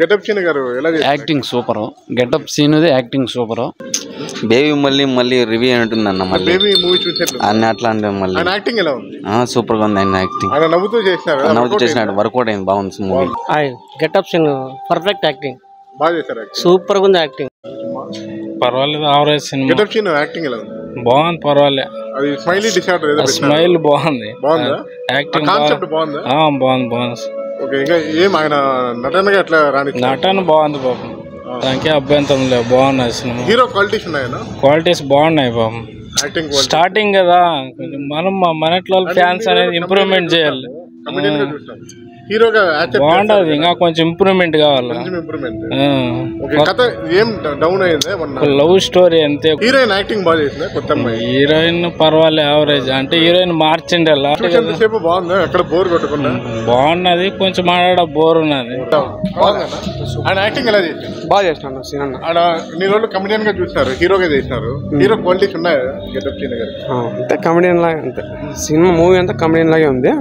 Getup Seenu గారు ఎలా చేశారు? Acting super. Getup Seenu acting super. Baby మళ్ళీ రివ్యూ అంటుందన్న మళ్ళీ బేబీ మూవీ చూసారు అన్ని అట్లా అంటే మళ్ళీ యాక్టింగ్ ఎలా ఉంది? సూపర్ గా ఉంది ఆయన యాక్టింగ్. ఆయన నవ్వుతూ చేసినాడు వర్కౌట్ అయింది బాగుంది movie. Getup Seenu perfect acting బాగా చేశారు. సూపర్ గా ఉంది యాక్టింగ్. పర్వాలేదు యావరేజ్ సినిమా. గెటప్ సీన్ యాక్టింగ్ ఎలా ఉంది? బాగుంది పర్వాలేదు. అది స్మైలీ డిసార్డర్ ఏదో స్మైల్ బాగుంది. బాగుందా? యాక్టింగ్ కాన్సెప్ట్ బాగుందా? బాగుంది. ఓకే ఇంకా ఏం ఆయన నటనగా ఎట్లా రాణి? నటన బాగుంది పాపం, దానికే అభ్యంతరం లేదు. బాగున్నాయి సినిమా. హీరో క్వాలిటీస్ ఉన్నాయా? క్వాలిటీస్ బాగున్నాయి పాపం. యాక్టింగ్ స్టార్టింగ్ కదా కొంచెం మనం మనట్లో ఫ్యాన్స్ అనేది ఇంప్రూవ్మెంట్ చేయాలి. హీరోగా బాగుండదు, ఇంకా కొంచెం ఇంప్రూవ్మెంట్ కావాలి. కథ ఏం డౌన్ అయింది? లవ్ స్టోరీ అంతే. హీరోయిన్ యాక్టింగ్ బాగా చేసింది. కొత్త అమ్మాయి హీరోయిన్ పర్వాలేదు యావరేజ్. అంటే హీరోయిన్ మార్చిండి అలా సేపు బాగుంది. ఎక్కడ బోర్ కొట్టకుండా బాగున్నది. కొంచెం మాట్లాడ బోర్ ఉన్నది. ఆయన యాక్టింగ్ ఎలా చేసింది? బాగా చేసినాడు సీన్. ఆయన నీ రోజులు కమెడియన్ గా చూసినారు, హీరోగా చేసినారు. హీరో క్వాలిటీస్ ఉన్నాయి గెటప్ సీన్ గారు. అంతే కమెడియన్ లాగా. అంతే సినిమా మూవీ అంతా కమెడియన్ లాగే ఉంది.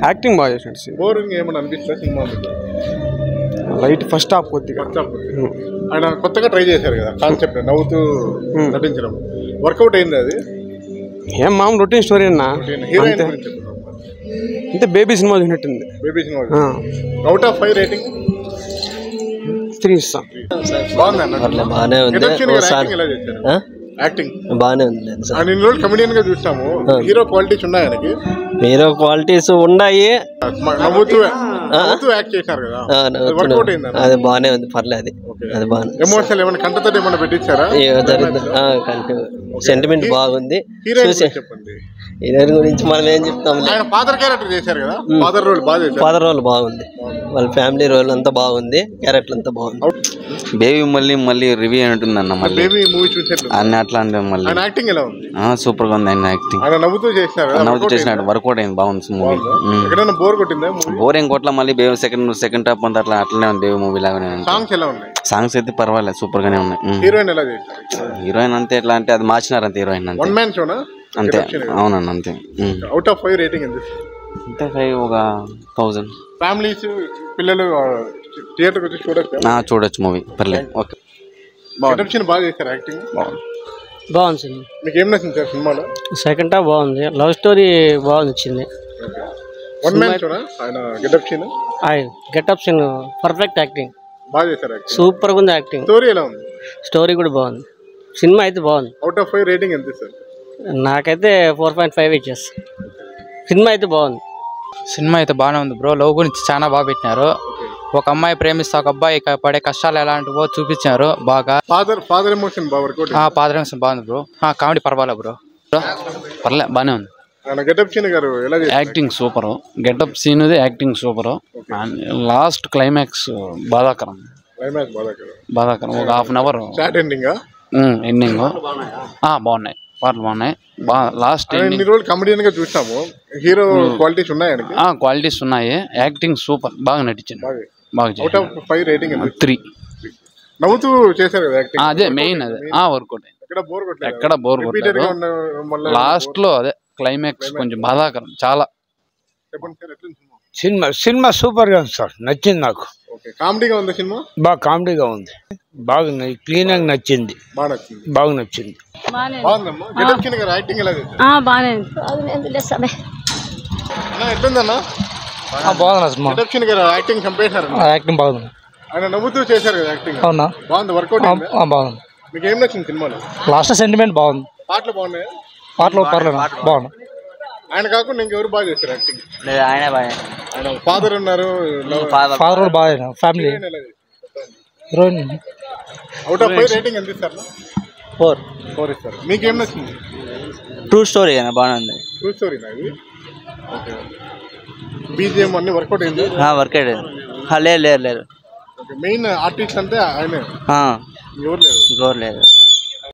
యాక్టింగ్ బాగా చేసినాడు. బోరింగ్ ఏమన్నా అనిపిస్తుంది సినిమా? లైట్ ఫస్ట్ హాఫ్ కొద్దిగా. ఆయన కొత్తగా ట్రై చేశారు కదా కాన్సెప్ట్, నవ్వుతూ నటించడం. వర్కౌట్ అయింది అది? ఏం మామూలు రొటీన్ స్టోరీ అన్నా. హీరోయిన్ అంతే బేబీ సినిమా చూసినట్టుంది. Baby cinema. Out of 5 rating 3 ఇస్తాం. బాగానే ఉంది. యాక్టింగ్ బాగానే ఉంది. ఇన్ని రోజులు కమెడియన్ గా చూసాము. హీరో క్వాలిటీస్ ఉన్నాయి ఆయనకి. హీరో క్వాలిటీస్ ఉన్నాయి. నవ్వుతూ యాక్ట్ చేశారు కదా, వర్కౌట్ అయింది. అది బాగానే ఉంది, పర్లేదు. అది బాగా ఎమోషనల్ ఏమైనా కంటతో ఏమైనా పెట్టించారా? సెంటిమెంట్ బాగుంది. చెప్పండి హీరోయిన్ గురించి మనం ఏం చెప్తాం. ఆయన ఫాదర్ క్యారెక్టర్ చేశారు కదా, ఫాదర్ రోల్ బాగా చేశారు. ఫాదర్ రోల్ బాగుంది. వాళ్ళ ఫ్యామిలీ రోల్ అంతా బాగుంది. క్యారెక్టర్ అంతా బాగుంది. బేబీ మళ్ళీ రివ్యూ అంటుందన్న మళ్ళీ బేబీ మూవీ చూసారు అన్ని అట్లా అంటే మళ్ళీ ఆయన యాక్టింగ్ ఎలా ఉంది? సూపర్ గా ఉంది ఆయన యాక్టింగ్. ఆయన నవ్వుతూ చేసినాడు, వర్కౌట్ అయింది బాగుంది మూవీ. ఎక్కడైనా బోర్ కొట్టిందా? బోర్ ఏం కొట్ల. మళ్ళీ బేబీ సెకండ్ హాఫ్ అంతా అట్లనే ఉంది. బేబీ మూవీ లాగానే. సాంగ్స్ ఎలా ఉన్నాయి? సాంగ్స్ అయితే పర్వాలేదు, సూపర్ గానే ఉన్నాయి. హీరోయిన్ ఎలా చేశారు? హీరోయిన్ అంతే ఎట్లా అంటే అది మార్చినారు అంతే. హీరోయిన్ అంతే. వన్ మ్యాన్ షోనా? అంతే. అవునండి అంతే. అవుట్ ఆఫ్ 5 రేటింగ్ ఎంత? అంతే 5 ఒక 1000. ఫ్యామిలీస్ పిల్లలు థియేటర్ వచ్చి చూడొచ్చు మూవీ, పర్లేదు. ఓకే బాగా చేశారు. యాక్టింగ్ బాగుంది సినిమా. మీకు ఏం నచ్చింది సార్ సినిమాలో? సెకండ్ హాఫ్ బాగుంది. లవ్ స్టోరీ బాగుంది వచ్చింది. వన్ మ్యాన్ షోనా ఆయన Getup Seenu? Getup Seenu perfect acting బాగా చేశారు. సూపర్ గా ఉంది యాక్టింగ్. స్టోరీ ఎలా ఉంది? స్టోరీ కూడా బాగుంది. సినిమా అయితే బాగుంది. అవుట్ ఆఫ్ 5 రేటింగ్ ఎంత సార్? నాకైతే 4.5 ఇచ్చేస్తా. సినిమా అయితే బాగుంది. సినిమా అయితే బాగానే ఉంది బ్రో. లవ్ గురించి చాలా బాగా పెట్టినారు. ఒక అమ్మాయి ప్రేమిస్తే ఒక అబ్బాయి పడే కష్టాలు ఎలాంటివో చూపించారు బాగా. ఫాదర్ ఎమోషన్ బాగా వర్కౌట్. ఫాదర్ ఎమోషన్ బాగుంది బ్రో. కామెడీ పర్వాలేదు బ్రో. పర్లేదు బాగానే ఉంది. గెటప్ సీన్ గారు ఎలా చేశారు? Acting super. Getup Seenu acting super. Last climax బాధాకరం. బాధాకరం. ఒక హాఫ్ అన్ అవర్ ఎండింగ్ బాగున్నాయి. పాటలు బాగున్నాయి. లాస్ట్ కమెడియన్ గా చూసాము. హీరో క్వాలిటీస్ ఉన్నాయి. క్వాలిటీస్ ఉన్నాయి. Acting super. బాగా నటించింది. Out of 5 rating 3. నవ్వుతూ చేశారు కదా యాక్టింగ్. అదే మెయిన్. అదే వర్కౌట్ అయింది. ఎక్కడ బోర్ కొట్టలేదు. లాస్ట్ లో అదే క్లైమాక్స్ కొంచెం బాధాకరం చాలా. సినిమా సూపర్ గా ఉంది సార్. నచ్చింది నాకు. కామెడీగా ఉంది సినిమా. బాగా కామెడీగా ఉంది. బాగా క్లీన్ గా నచ్చింది. బాగా నచ్చింది. యాక్టింగ్ బాగుంది. ఆయన నవ్వుతూ చేశారు కదా యాక్టింగ్. అవునా? బాగుంది. వర్కౌట్ బాగుంది. మీకు ఏం నచ్చింది సినిమాలో? లాస్ట్ సెంటిమెంట్ బాగుంది. పాటలు బాగున్నాయి. పాటలు పర్లేదు బాగున్నాయి. ఆయన కాకుండా ఇంకెవరు బాగా చేస్తారు యాక్టింగ్? ఆయన ఫాదర్ ఉన్నారు. ఫాదర్ కూడా బాగా family heroine. Out of 5 rating ఎంత ఇస్తారు? 4 ఇస్తారు. మీకు ఏం నచ్చింది? ట్రూ స్టోరీ బాగుంది. ట్రూ స్టోరీనా ఇది? బీజిఎం అన్ని వర్కౌట్ అయింది. వర్కౌట్ లేదు. మెయిన్ ఆర్టిస్ట్ అంటే ఆయనే. ఎవరు లేదు.